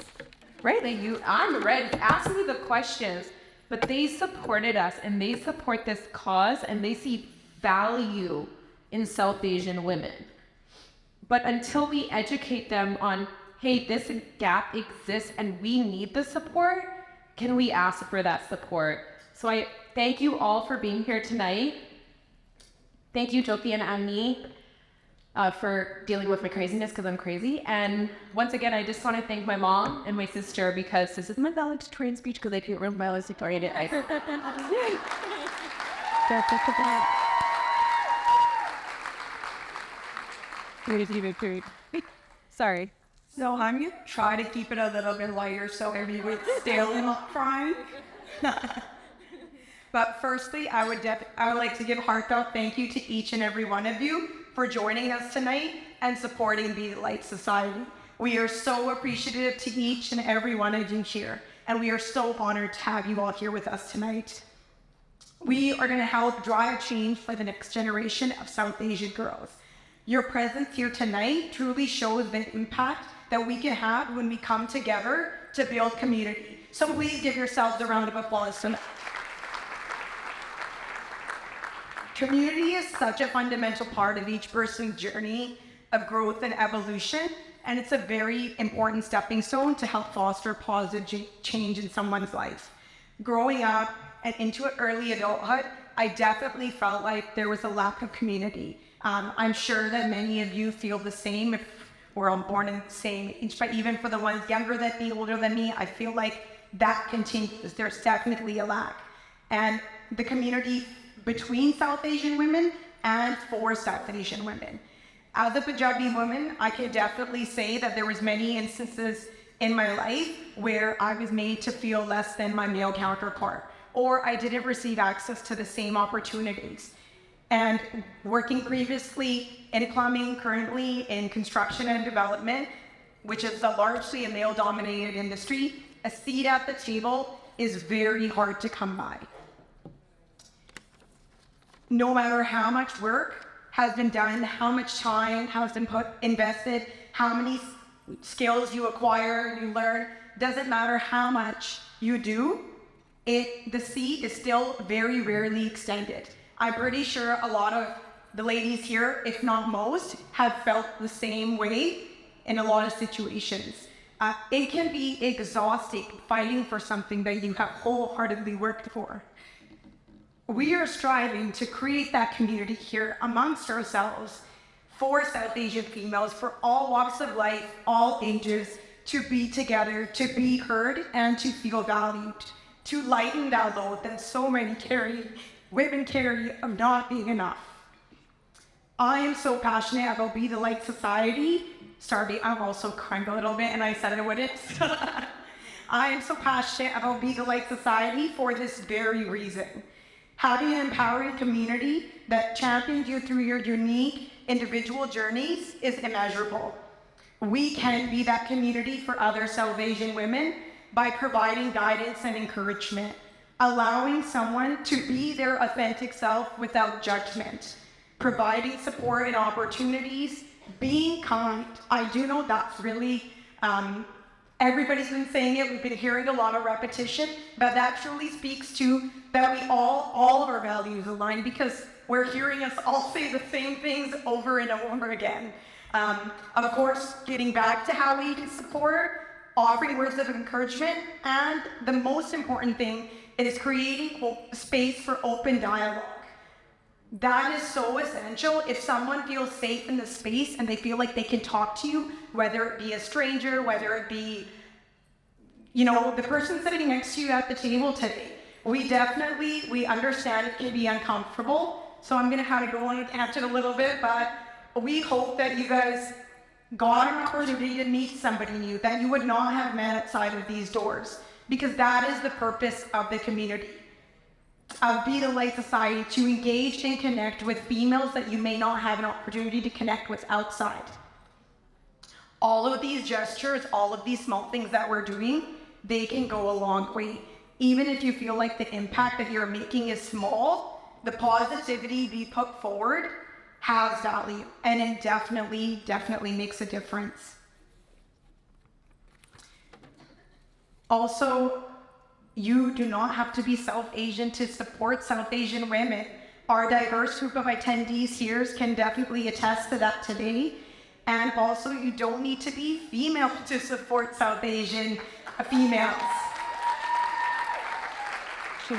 right? I'm ready, ask me the questions. But they supported us, and they support this cause, and they see value in South Asian women. But until we educate them on, hey, this gap exists and we need the support, can we ask for that support? So I thank you all for being here tonight. Thank you, Jyoti and Amni, for dealing with my craziness, because I'm crazy. And once again, I just want to thank my mom and my sister, because this is my valid to train speech, because I didn't remember my list or anything. Sorry. So I'm going to try to keep it a little bit lighter so everyone's still not crying. But firstly, I would like to give a heartfelt thank you to each and every one of you for joining us tonight and supporting Be the Light Society. We are so appreciative to each and every one of you here, and we are so honored to have you all here with us tonight. We are going to help drive change for the next generation of South Asian girls. Your presence here tonight truly shows the impact that we can have when we come together to build community. So please give yourselves a round of applause tonight. Community is such a fundamental part of each person's journey of growth and evolution, and it's a very important stepping stone to help foster positive change in someone's life. Growing up and into early adulthood, I definitely felt like there was a lack of community. I'm sure that many of you feel the same if we're all born in the same age, but even for the ones younger than me, older than me, I feel like that continues. There's definitely a lack. And the community between South Asian women and for South Asian women. As a Punjabi woman, I can definitely say that there was many instances in my life where I was made to feel less than my male counterpart, or I didn't receive access to the same opportunities. And working previously in plumbing, currently in construction and development, which is largely a male-dominated industry, a seat at the table is very hard to come by. No matter how much work has been done, how much time has been invested, how many skills you acquire, you learn, doesn't matter how much you do, the seat is still very rarely extended. I'm pretty sure a lot of the ladies here, if not most, have felt the same way in a lot of situations. It can be exhausting fighting for something that you have wholeheartedly worked for. We are striving to create that community here amongst ourselves for South Asian females, for all walks of life, all ages, to be together, to be heard, and to feel valued, to lighten that load that so many women carry of not being enough. I am so passionate about Be the Light Society. Sorry, I'm also crying a little bit and I said I wouldn't. I am so passionate about Be the Light Society for this very reason. Having an empowering community that champions you through your unique individual journeys is immeasurable. We can be that community for other South Asian women by providing guidance and encouragement, allowing someone to be their authentic self without judgment, providing support and opportunities, being kind. I do know that's really, everybody's been saying it, we've been hearing a lot of repetition, but that truly speaks to that we all of our values align, because we're hearing us all say the same things over and over again. Of course, getting back to how we can support, offering words of encouragement, and the most important thing is creating space for open dialogue. That is so essential. If someone feels safe in the space and they feel like they can talk to you, whether it be a stranger, whether it be, the person sitting next to you at the table today, we understand it can be uncomfortable. So I'm going to kind of go on and answer it a little bit, but we hope that you guys got an opportunity to meet somebody new that you would not have met outside of these doors, because that is the purpose of the community. Of Be the Light Society, to engage and connect with females that you may not have an opportunity to connect with outside. All of these gestures, all of these small things that we're doing, they can go a long way. Even if you feel like the impact that you're making is small, the positivity we put forward has value, and it definitely makes a difference. Also, you do not have to be South Asian to support South Asian women. Our diverse group of attendees here can definitely attest to that today. And also, you don't need to be female to support South Asian females.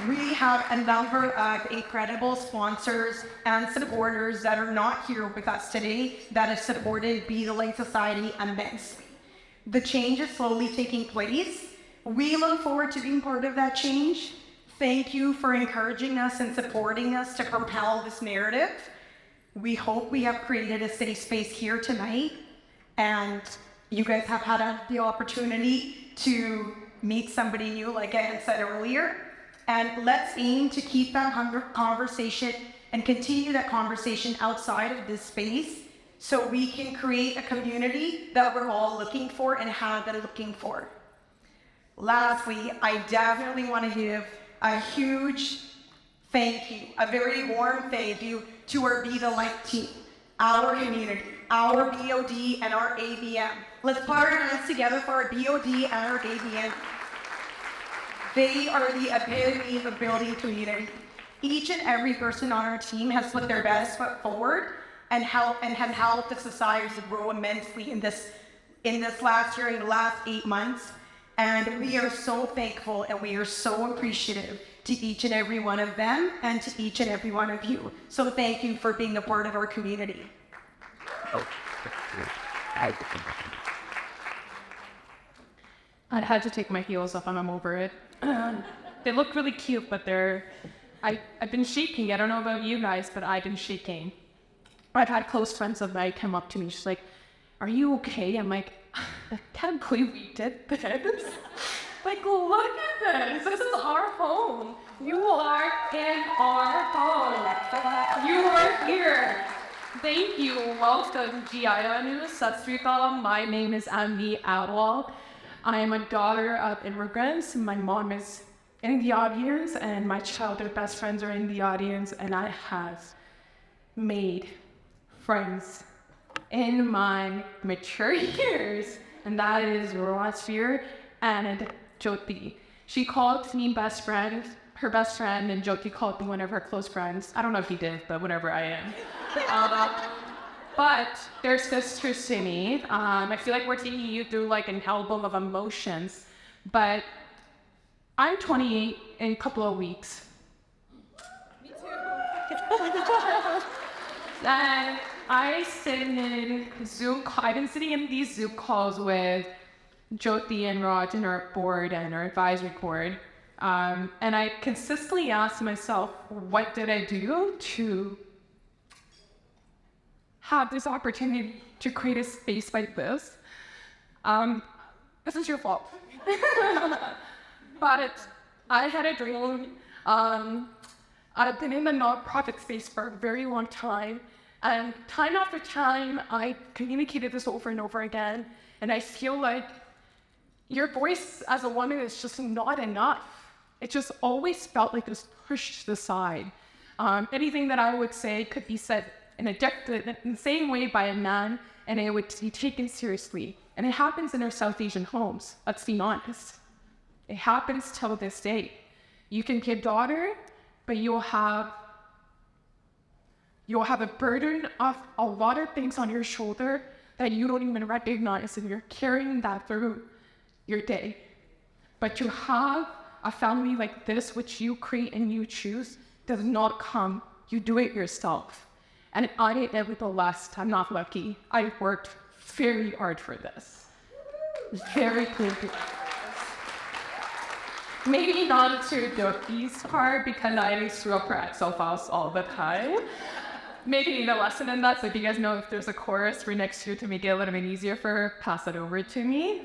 We have a number of incredible sponsors and supporters that are not here with us today that have supported Be the Light Society immensely. The change is slowly taking place. We look forward to being part of that change. Thank you for encouraging us and supporting us to propel this narrative. We hope we have created a safe space here tonight, and you guys have had the opportunity to meet somebody new, like I had said earlier. And let's aim to keep that conversation and continue that conversation outside of this space, so we can create a community that we're all looking for and have been looking for. Lastly, I definitely want to give a huge thank you, a very warm thank you to our Be the Light team, our community, our BOD and our ABM. Let's put our hands together for our BOD and our ABM. They are the epitome of building community. Each and every person on our team has put their best foot forward and have helped the society to grow immensely in this last year, in the last 8 months. And we are so thankful and we are so appreciative to each and every one of them and to each and every one of you. So thank you for being a part of our community. I'd had to take my heels off and I'm over it. They look really cute, but I've been shaking. I don't know about you guys, but I've been shaking. I've had close friends of mine come up to me. She's like, "Are you okay?" I'm like, "I can't believe we did this. Like, look at this. This is our home. You are in our home. You are here. Thank you. Welcome. Jiayanu Sat Sri Akal. My name is Amni Adwal. I am a daughter of immigrants. My mom is in the audience, and my childhood best friends are in the audience, and I have made friends in my mature years, and that is Roasfir and Jyoti. She called me best friend, her best friend, and Jyoti called me one of her close friends. I don't know if he did, but whatever, I am. But they're sisters to me. I feel like we're taking you through like an album of emotions, but I'm 28 in a couple of weeks. Me too. And I've been sitting in these Zoom calls with Jyoti and Raj and our board and our advisory board. And I consistently ask myself, what did I do to have this opportunity to create a space like this. This is your fault. But I had a dream. I've been in the nonprofit space for a very long time. And time after time, I communicated this over and over again. And I feel like your voice as a woman is just not enough. It just always felt like it was pushed to the side. Anything that I would say could be said in the same way by a man, and it would be taken seriously. And it happens in our South Asian homes, let's be honest. It happens till this day. You can be a daughter, but you'll have a burden of a lot of things on your shoulder that you don't even recognize, and you're carrying that through your day. But to have a family like this, which you create and you choose, does not come. You do it yourself. And I ain't never the last. I'm not lucky. I worked very hard for this. Very clearly. Maybe not to the east part, because I used to up at South House all the time. Maybe need a lesson in that, so if you guys know if there's a chorus right next to it to make it a little bit easier for her, pass it over to me.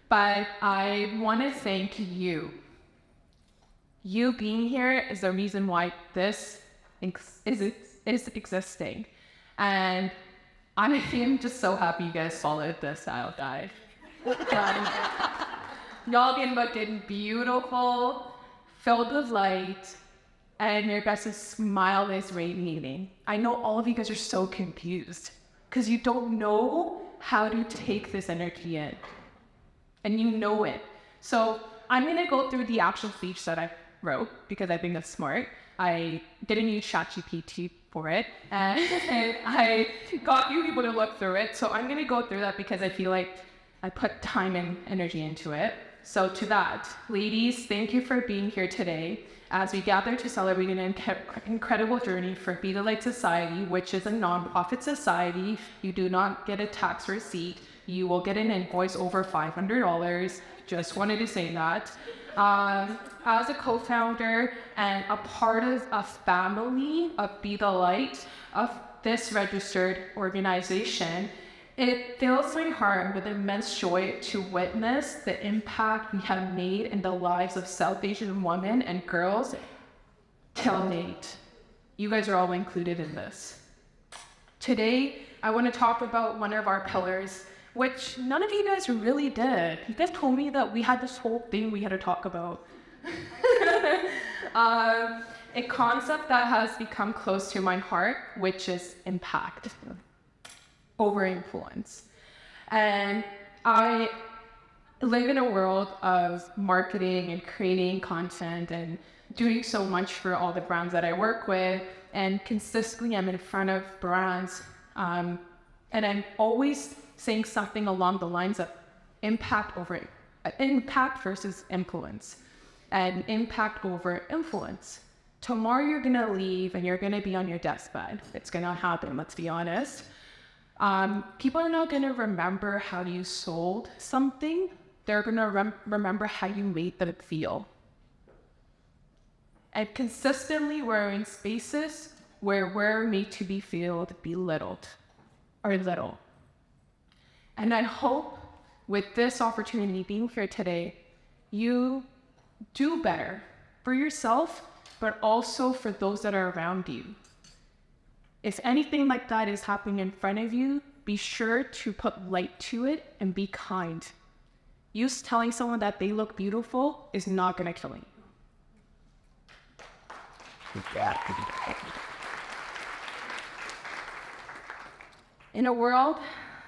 But I want to thank you. You being here is the reason why this is existing. And I am just so happy you guys followed this out, guys. Y'all been looking beautiful, filled with light, and your guys' smile is radiating. I know all of you guys are so confused because you don't know how to take this energy in. And you know it. So I'm going to go through the actual speech that I wrote because I think that's smart. I didn't use ChatGPT for it, and I got you people to look through it. So I'm going to go through that because I feel like I put time and energy into it. So to that, ladies, thank you for being here today as we gather to celebrate an incredible journey for Be the Light Society, which is a nonprofit society. You do not get a tax receipt. You will get an invoice over $500. Just wanted to say that. As a co-founder and a part of a family of Be the Light, of this registered organization, it fills my heart with immense joy to witness the impact we have made in the lives of South Asian women and girls till date. You guys are all included in this. Today, I want to talk about one of our pillars, which none of you guys really did. You guys told me that we had this whole thing we had to talk about. A concept that has become close to my heart, which is impact over influence. And I live in a world of marketing and creating content and doing so much for all the brands that I work with. And consistently, I'm in front of brands, and I'm always saying something along the lines of impact versus influence, and impact over influence. Tomorrow you're gonna leave and you're gonna be on your deathbed. It's gonna happen, let's be honest. People are not gonna remember how you sold something. They're gonna remember how you made them feel. And consistently we're in spaces where we're made to be felt belittled or little. And I hope with this opportunity being here today, you do better for yourself, but also for those that are around you. If anything like that is happening in front of you, be sure to put light to it and be kind. You telling someone that they look beautiful is not gonna kill you. In a world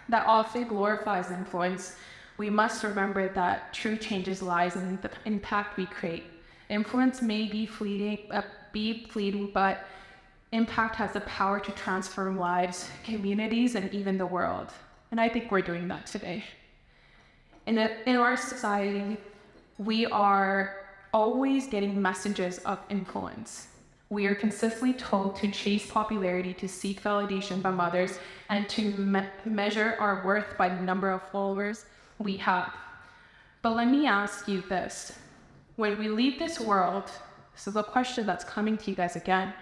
that often glorifies influence, we must remember that true changes lies in the impact we create. Influence may be fleeting, but impact has the power to transform lives, communities, and even the world. And I think we're doing that today. In our society, we are always getting messages of influence. We are consistently told to chase popularity, to seek validation from others, and to measure our worth by the number of followers we have. But let me ask you this. When we leave this world, this is a question that's coming to you guys again,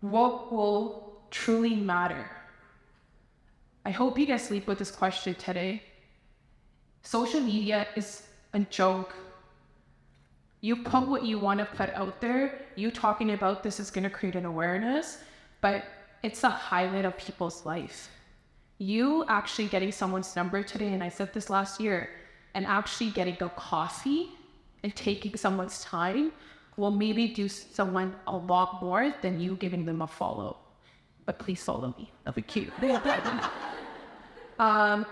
what will truly matter? I hope you guys sleep with this question today. Social media is a joke. You put what you want to put out there. You talking about this is going to create an awareness, but it's a highlight of people's life. You actually getting someone's number today, and I said this last year, and actually getting a coffee and taking someone's time will maybe do someone a lot more than you giving them a follow. But please follow me. That'll be cute. As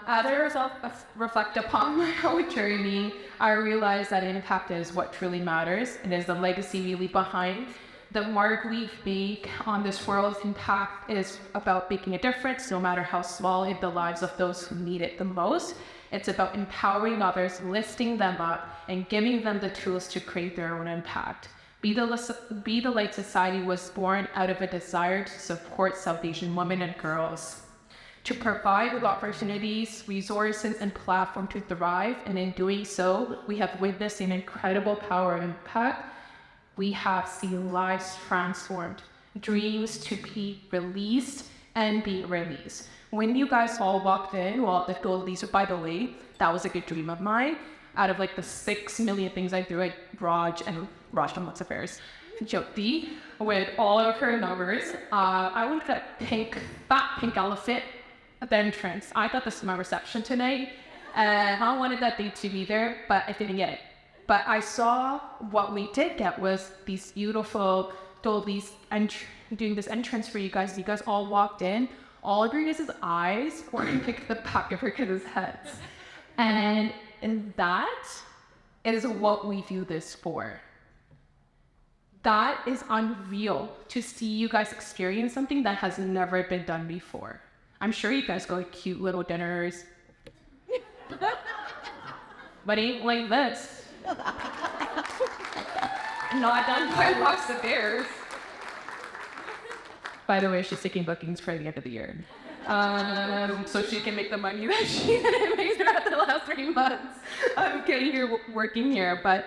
I reflect upon my own journey, I realized that impact is what truly matters, and is the legacy we leave behind. The mark we make on this world's impact is about making a difference, no matter how small, in the lives of those who need it the most. It's about empowering others, lifting them up, and giving them the tools to create their own impact. Be the Light Society was born out of a desire to support South Asian women and girls, to provide with opportunities, resources, and platform to thrive. And in doing so, we have witnessed an incredible power and impact. We have seen lives transformed, dreams to be released and be released. When you guys all walked in, well, the These, by the way, that was a good dream of mine. Out of like the 6 million things I threw at Raj from Lux Affairs, Keyote, with all of her numbers, I wanted that fat pink elephant at the entrance. I thought this was my reception tonight, and I wanted that thing to be there, but I didn't get it. But I saw what we did get was these beautiful dolbies doing this entrance for you guys. You guys all walked in. All of your guys' eyes were picked the back of your guys' heads. And that is what we do this for. That is unreal, to see you guys experience something that has never been done before. I'm sure you guys go to cute little dinners, but ain't like this. Not done by Lux Affairs. By the way, she's taking bookings for the end of the year. So she can make the money that she made throughout the last 3 months of getting here, working here. But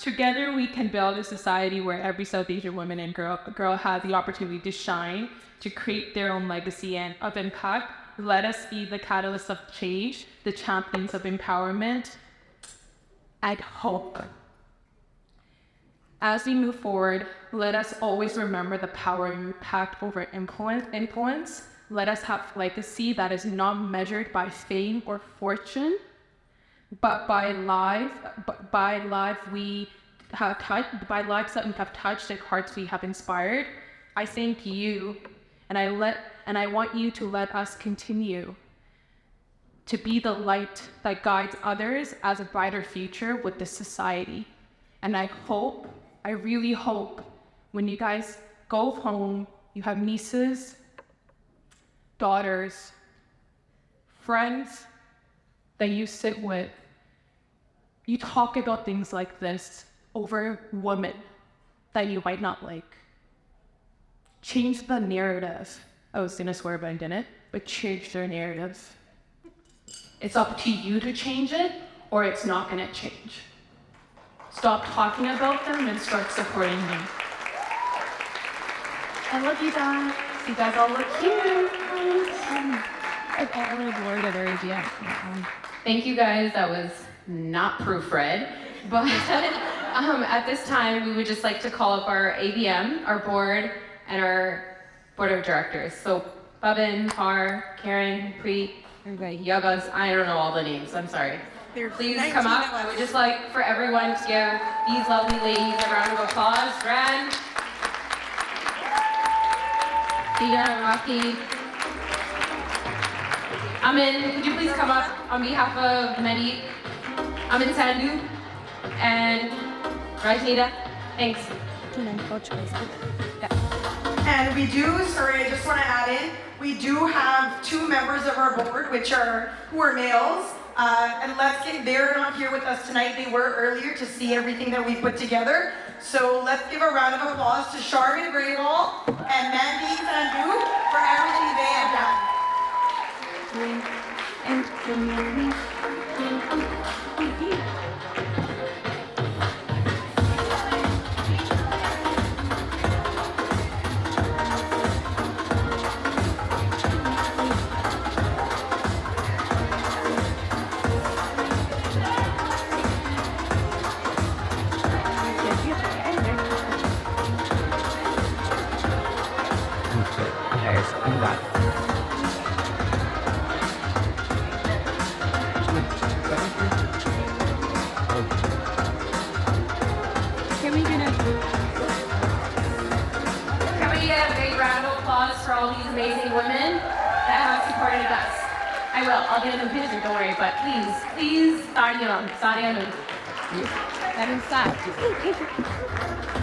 together we can build a society where every South Asian woman and girl has the opportunity to shine, to create their own legacy and of impact. Let us be the catalysts of change, the champions of empowerment and hope. As we move forward, let us always remember the power and impact over influence. Let us have legacy that is not measured by fame or fortune, but by lives that we have touched and hearts we have inspired. I thank you, and I want you to let us continue to be the light that guides others as a brighter future with this society. And I really hope, when you guys go home, you have nieces, daughters, friends that you sit with, you talk about things like this over women that you might not like. Change the narrative. I was gonna swear, but I didn't. But change their narrative. It's up to you to change it, or it's not gonna change. Stop talking about them and start supporting them. I love you guys. You guys all look cute. Thank you guys. That was not proofread, but at this time we would just like to call up our ABM, our board, and our board of directors. So Babin, Par, Karen, Preet, Yagas, I don't know all the names, I'm sorry. Please come up. I would just like for everyone to give these lovely ladies a round of applause. Ran, Tia, Rocky, Amin, could you please come up on behalf of Mehdi, Amin Sandhu, and Rajnita? Thanks. And we do, sorry, I just want to add in, we do have 2 members of our board, who are males. And they're not here with us tonight. They were earlier to see everything that we put together. So let's give a round of applause to Sharvin Graywall and Mandy Sandhu for everything they have done. Can we get a big round of applause for all these amazing women that have supported us? I will. I'll get them picture, don't worry. But please, Sadia, that is sad.